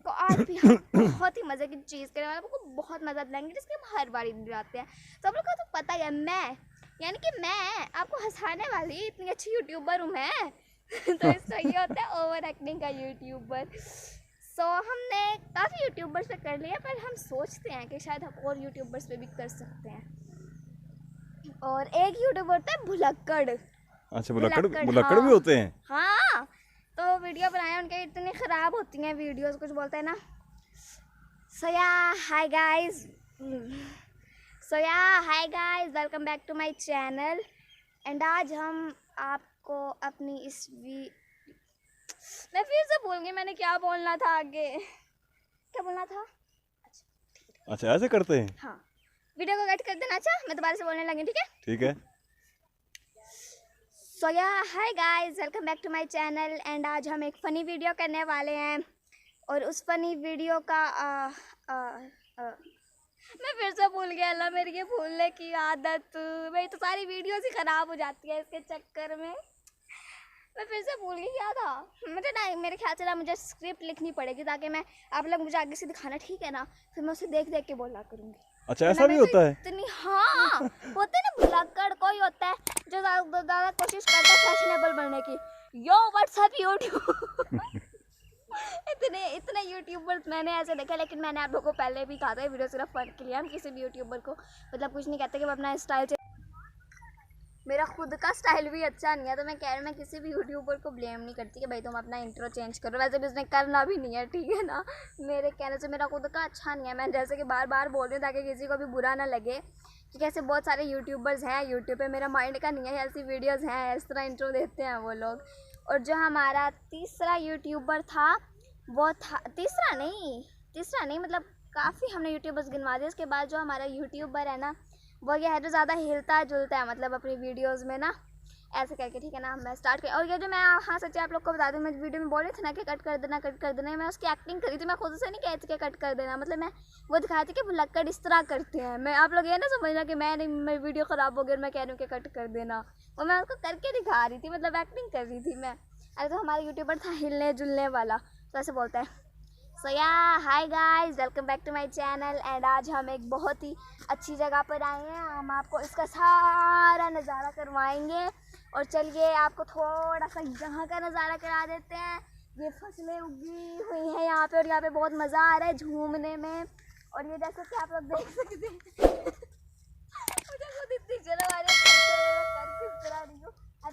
आपको आज भी हम बहुत ही मज़े की चीज़ करें, आपको बहुत मज़ा दिलाएंगे जिसके हम हर बार दिलाते हैं। तो आप लोग को तो पता ही है, मैं यानी कि मैं आपको हंसाने वाली इतनी अच्छी यूट्यूबर हूँ मैं। तो इसका ये होता है ओवर एक्टिंग का यूट्यूबर। सो हमने काफ़ी यूट्यूबर्स पे कर लिया, पर हम सोचते हैं कि शायद हम और यूट्यूबर्स पे भी कर सकते हैं। और एक यूट्यूबर होता है भुलक्कड़। अच्छा, भुलक्कड़ भी होते हैं? हाँ, तो वीडियो बनाए उनके इतनी ख़राब होती हैं वीडियोस, कुछ बोलते हैं ना। So yeah hi guys, welcome back to my channel. And आज हम आपको अपनी इस मैं फिर से भूल गई मैंने क्या बोलना था आगे, क्या बोलना था। अच्छा, ऐसे करते हैं? हाँ, वीडियो को कट कर देना। अच्छा, मैं दोबारा से बोलने लगी, ठीक है? ठीक है। So yeah hi guys, welcome back to my channel. And आज हम एक फ़नी वीडियो करने वाले हैं, और उस फ़नी वीडियो का मैं फिर से भूल गया। अल्लाह, मेरी ये भूलने की आदत, मेरी तो सारी वीडियोस ही ख़राब हो जाती है इसके चक्कर में। मैं फिर से भूल गई क्या था। मुझे ना, मेरे ख्याल से ना मुझे स्क्रिप्ट लिखनी पड़ेगी, ताकि मैं, आप लोग मुझे आगे से दिखाना, ठीक है ना, फिर मैं उसे देख देख के बोला करूँगी। अच्छा, ऐसा भी होता है? इतनी, हाँ, होते हैं ना भुलक्कड़। कोई होता है जो ज़्यादा कोशिश करता है फैशनेबल बनने की। यो व्हाट्सअप यूट्यूब इतने यूट्यूबर्स मैंने ऐसे देखे, लेकिन मैंने आप लोगों को पहले भी कहा था, वीडियो सिर्फ फन के लिए। हम किसी भी यूट्यूबर को मतलब कुछ नहीं कहते कि वो अपना स्टाइल, मेरा खुद का स्टाइल भी अच्छा नहीं है, तो मैं कह रही हूँ, मैं किसी भी यूट्यूबर को ब्लेम नहीं करती कि भाई तुम अपना इंट्रो चेंज करो। वैसे भी उसने करना भी नहीं है, ठीक है ना। मेरे कहने से मेरा खुद का अच्छा नहीं है। मैं जैसे कि बार बार बोल रही हूँ ताकि किसी को भी बुरा ना लगे, कि कैसे बहुत सारे यूट्यूबर्स हैं यूट्यूब पे, मेरा माइंड का नहीं है, ऐसी वीडियोज़ हैं, इस तरह इंट्रो देते हैं वो लोग। और जो हमारा तीसरा यूट्यूबर था, वो था, तीसरा नहीं मतलब काफ़ी हमने यूट्यूबर्स गिनवा दिए। उसके बाद जो हमारा यूट्यूबर है ना, वो ये है जो ज़्यादा हिलता जुलता है, मतलब अपनी वीडियोस में ना ऐसे करके, ठीक है ना। मैं स्टार्ट कर, और ये जो मैं, हाँ सच्ची आप लोग को बता दूँ, मैं वीडियो में बोल रही थी ना कि कट कर देना, मैं उसकी एक्टिंग करी थी। मैं खुद से नहीं कहती कि कट कर देना, मतलब मैं वो दिखाई थी कि भुलक्कड़ इस तरह करते हैं। मैं, आप लोग ये ना समझना कि मैं नहीं, मेरी वीडियो ख़राब हो गई और मैं कह रही हूँ कि कट कर देना। वो मैं उसको करके दिखा रही थी, मतलब एक्टिंग कर रही थी मैं। अरे तो हमारा यूट्यूबर था हिलने जुलने वाला, तो ऐसे बोलता है। So yeah hi guys, welcome back to my channel. And आज हम एक बहुत ही अच्छी जगह पर आए हैं, हम आपको इसका सारा नज़ारा करवाएंगे। और चलिए आपको थोड़ा सा यहाँ का नज़ारा करा देते हैं। ये फसलें उगी हुई हैं यहाँ पे, और यहाँ पे बहुत मज़ा आ रहा है झूमने में। और ये जैसे कि आप लोग देख सकते हैं मुझे खुद इतनी शर्म आ रही है,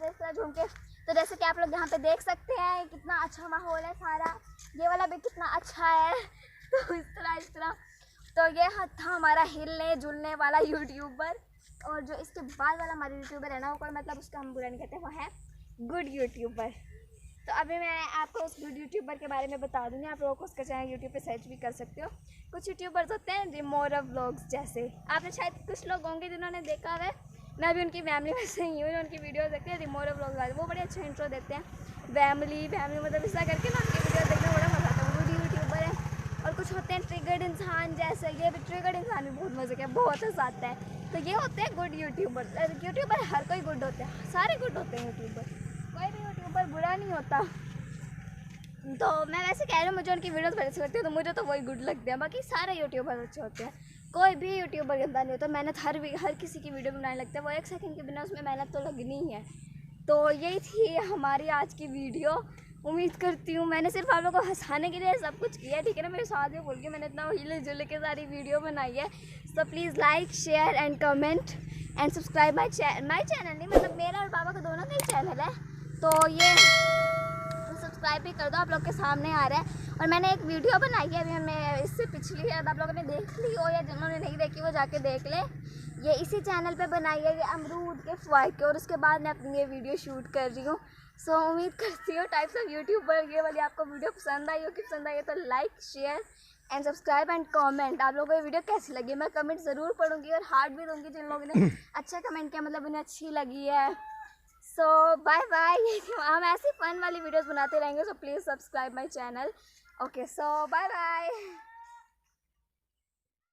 इस तरह झूम के। तो जैसे कि आप लोग यहाँ पे देख सकते हैं कितना अच्छा माहौल है सारा, ये वाला भी कितना अच्छा है। तो इस तरह तो ये था हमारा हिलने जुलने वाला यूट्यूबर। और जो इसके बाद वाला हमारा यूट्यूबर है ना, वो मतलब उसका हम बुरा नहीं कहते, वो है गुड यूट्यूबर। तो अभी मैं आपको उस गुड यूट्यूबर के बारे में बता दूँगी। आप लोगों को उसका चैनल यूट्यूब पे सर्च भी कर सकते हो। कुछ यूट्यूबर्स होते हैं रिमोरा व्लॉग्स जैसे, आपने शायद कुछ लोग होंगे जिन्होंने देखा है। मैं भी उनकी फैमिली में से ही हूँ जो उनकी वीडियो देखते हैं, रिमोरा व्लॉग्स वाले। वो बड़े अच्छे इंट्रो देते हैं, फैमिली मतलब इस तरह करके ना उनकी वीडियो देखने में बड़ा मज़ा आता है। वो गुड यूट्यूबर है। और कुछ होते हैं ट्रिगर्ड इंसान जैसे, ये भी ट्रिगर्ड इंसान भी बहुत मज़े का, बहुत हंसाता है। तो ये होते हैं गुड यूट्यूबर। यूट्यूबर हर कोई गुड होते हैं, सारे गुड होते हैं यूट्यूबर, कोई भी यूट्यूबर बुरा नहीं होता। तो मैं वैसे कह रही हूँ, मुझे उनकी वीडियोस बड़ी अच्छी लगती है, तो मुझे तो वही गुड लगते हैं। बाकी सारे यूट्यूबर अच्छे होते हैं, कोई भी यूट्यूबर गंदा नहीं होता। मेहनत हर किसी की वीडियो बनाने लगता है, वो एक सेकंड के बिना उसमें मेहनत तो लगनी ही है। तो यही थी हमारी आज की वीडियो। उम्मीद करती हूँ मैंने सिर्फ आप लोगों को हंसाने के लिए सब कुछ किया है, ठीक है ना। मेरे साथ में बोल के मैंने इतना हिले जुल के सारी वीडियो बनाई है। So please like share and comment and subscribe my channel नहीं, मतलब मेरा और पापा का दोनों का ही चैनल है, तो ये सब्सक्राइब भी कर दो। आप लोग के सामने आ रहा है। और मैंने एक वीडियो बनाई है अभी, मैं इससे पिछली, शायद आप लोगों ने देख ली हो, या जिन्होंने नहीं देखी वो जाके देख ले। ये इसी चैनल पे बनाई है, ये अमरूद के फ़वाइद के, और उसके बाद मैं अपनी ये वीडियो शूट कर रही हूँ। सो उम्मीद करती हूँ टाइप्स ऑफ यूट्यूबर ये वाली आपको वीडियो पसंद आई हो। कि पसंद आई है तो like share and subscribe and comment. आप लोगों को ये वीडियो कैसी लगी, मैं कमेंट ज़रूर पढ़ूँगी और हार्ट भी दूँगी जिन लोगों ने अच्छा कमेंट किया, मतलब उन्हें अच्छी लगी है। So bye bye. हम ऐसी फन वाली वीडियोस बनाते रहेंगे, so please subscribe my channel. Okay, so bye bye.